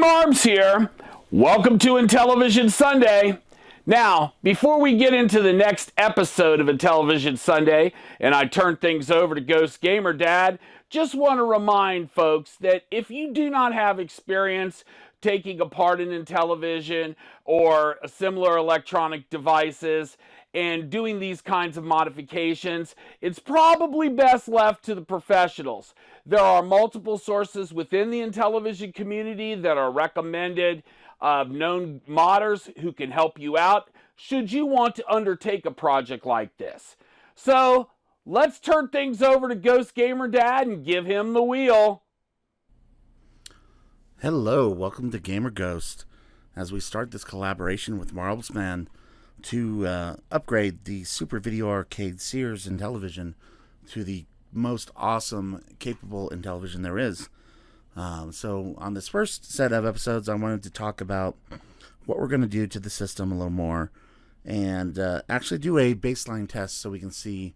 Barbs here. Welcome to Intellivision Sunday. Now, before we get into the next episode of Intellivision Sunday, and I turn things over to GamerGhostDad, just want to remind folks that if you do not have experience taking apart an Intellivision or similar electronic devices and doing these kinds of modifications, it's probably best left to the professionals. There are multiple sources within the Intellivision community that are recommended of known modders who can help you out should you want to undertake a project like this. So let's turn things over to GamerGhostDad and give him the wheel. Hello, welcome to GamerGhost as we start this collaboration with Marblesman to upgrade the Super Video Arcade Sears Intellivision to the most awesome, capable Intellivision there is. So on this first set of episodes, I wanted to talk about what we're going to do to the system a little more and actually do a baseline test so we can see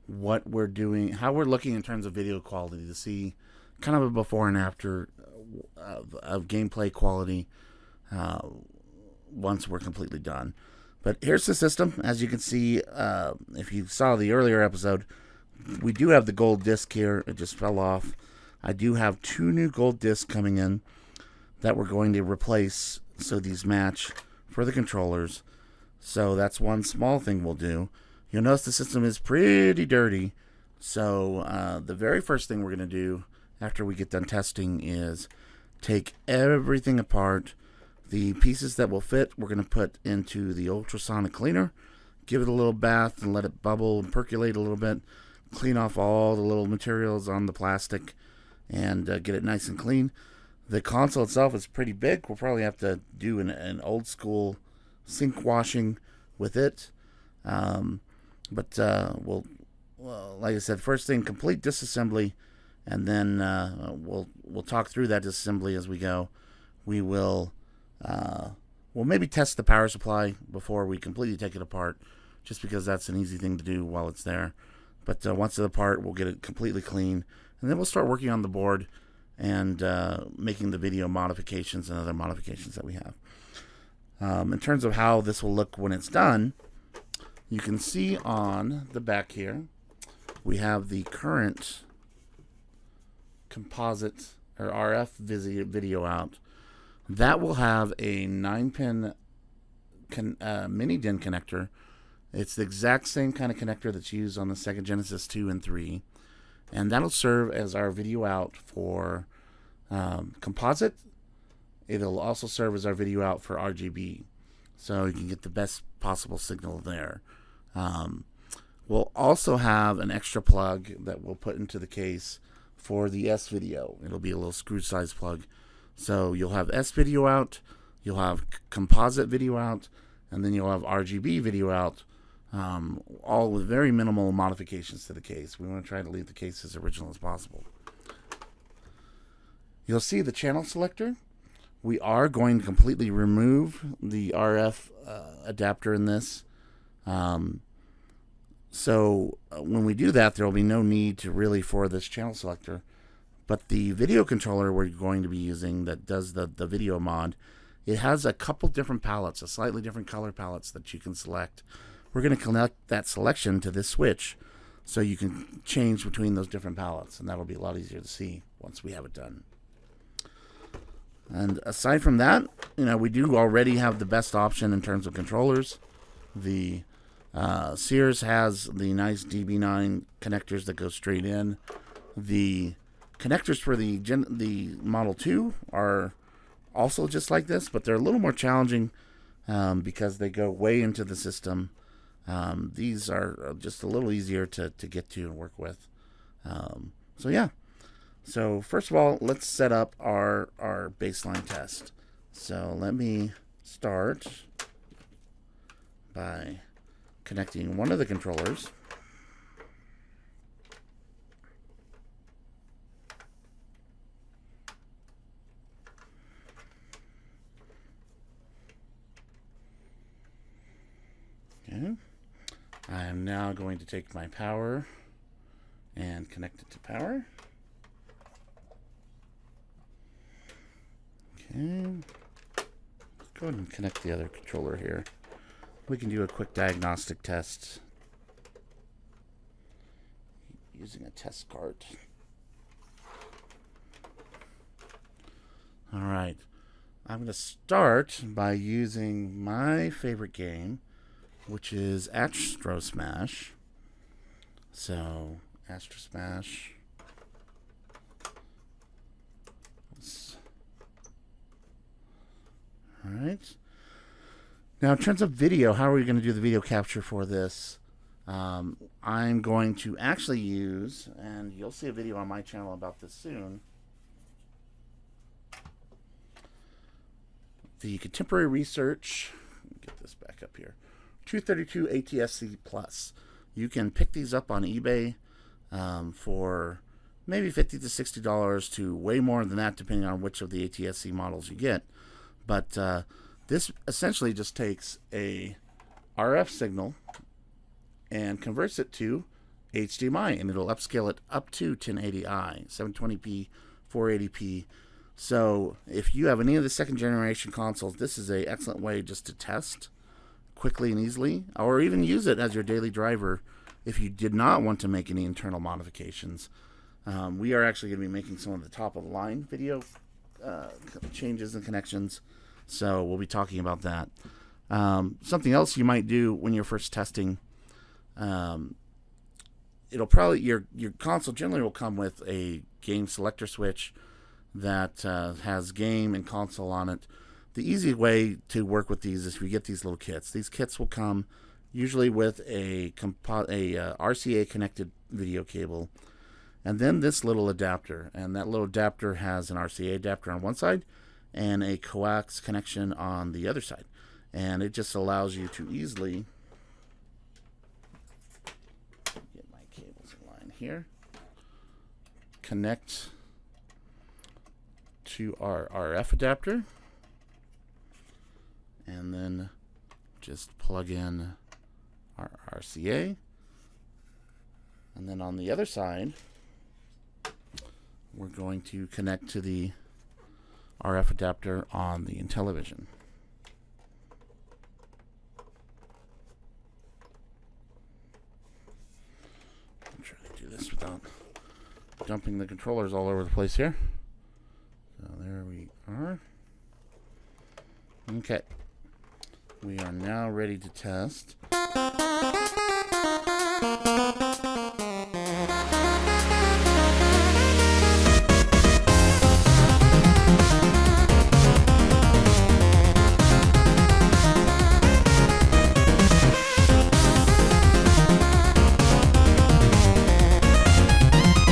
what we're doing, how we're looking in terms of video quality, to see kind of a before and after of gameplay quality once we're completely done. But here's the system. As you can see, if you saw the earlier episode, we do have the gold disc here. It just fell off. I do have 2 new gold discs coming in that we're going to replace so these match for the controllers. So that's one small thing we'll do. You'll notice the system is pretty dirty. So the very first thing we're going to do after we get done testing is take everything apart. The pieces that will fit, we're going to put into the ultrasonic cleaner, give it a little bath and let it bubble and percolate a little bit, clean off all the little materials on the plastic, and get it nice and clean. The console itself is pretty big. We'll probably have to do an old school sink washing with it. But well, like I said, first thing, complete disassembly, and then we'll talk through that disassembly as we go. We'll maybe test the power supply before we completely take it apart, just because that's an easy thing to do while it's there. But once it's apart, we'll get it completely clean, and then we'll start working on the board and making the video modifications and other modifications that we have. In terms of how this will look when it's done, you can see on the back here, we have the current composite or RF video out. That will have a 9-pin mini DIN connector. It's the exact same kind of connector that's used on the Sega Genesis 2 and 3. And that'll serve as our video out for composite. It'll also serve as our video out for RGB. So you can get the best possible signal there. We'll also have an extra plug that we'll put into the case for the S video. It'll be a little screw size plug. So you'll have S video out, you'll have composite video out, and then you'll have RGB video out, all with very minimal modifications to the case. We want to try to leave the case as original as possible. You'll see the channel selector. We are going to completely remove the RF adapter in this. So when we do that, there will be no need to really for this channel selector. But the video controller we're going to be using that does the video mod, it has a couple different palettes, a slightly different color palettes that you can select. We're going to connect that selection to this switch so you can change between those different palettes, and that'll be a lot easier to see once we have it done. And aside from that, we do already have the best option in terms of controllers. The Sears has the nice DB9 connectors that go straight in. The connectors for the Model 2 are also just like this, but they're a little more challenging because they go way into the system. These are just a little easier to get to and work with. So yeah. So first of all, let's set up our baseline test. So let me start by connecting one of the controllers. Okay. I am now going to take my power and connect it to power. Okay. go ahead and connect the other controller here. We can do a quick diagnostic test using a test cart. Alright, I'm going to start by using my favorite game, which is Astro Smash. So, Astro Smash. Alright. Now, in terms of video, how are we going to do the video capture for this? I'm going to actually use, and you'll see a video on my channel about this soon, the Contemporary Research, let me get this back up here, 232 ATSC Plus. You can pick these up on eBay for maybe $50 to $60 to way more than that, depending on which of the ATSC models you get. But this essentially just takes a RF signal and converts it to HDMI, and it'll upscale it up to 1080i, 720p, 480p. So if you have any of the second generation consoles, this is an excellent way just to test quickly and easily, or even use it as your daily driver if you did not want to make any internal modifications. We are actually going to be making some of the top of the line video changes and connections, so we'll be talking about that. Something else you might do when you're first testing, it'll probably, your console generally will come with a game selector switch that has game and console on it. The easy way to work with these is if you get these little kits. These kits will come usually with a RCA connected video cable, and then this little adapter. And that little adapter has an RCA adapter on one side and a coax connection on the other side. And it just allows you to easily get my cables in line here, connect to our RF adapter, and then just plug in our RCA. And then on the other side, we're going to connect to the RF adapter on the Intellivision. I'm trying to do this without dumping the controllers all over the place here. So there we are. Okay. We are now ready to test.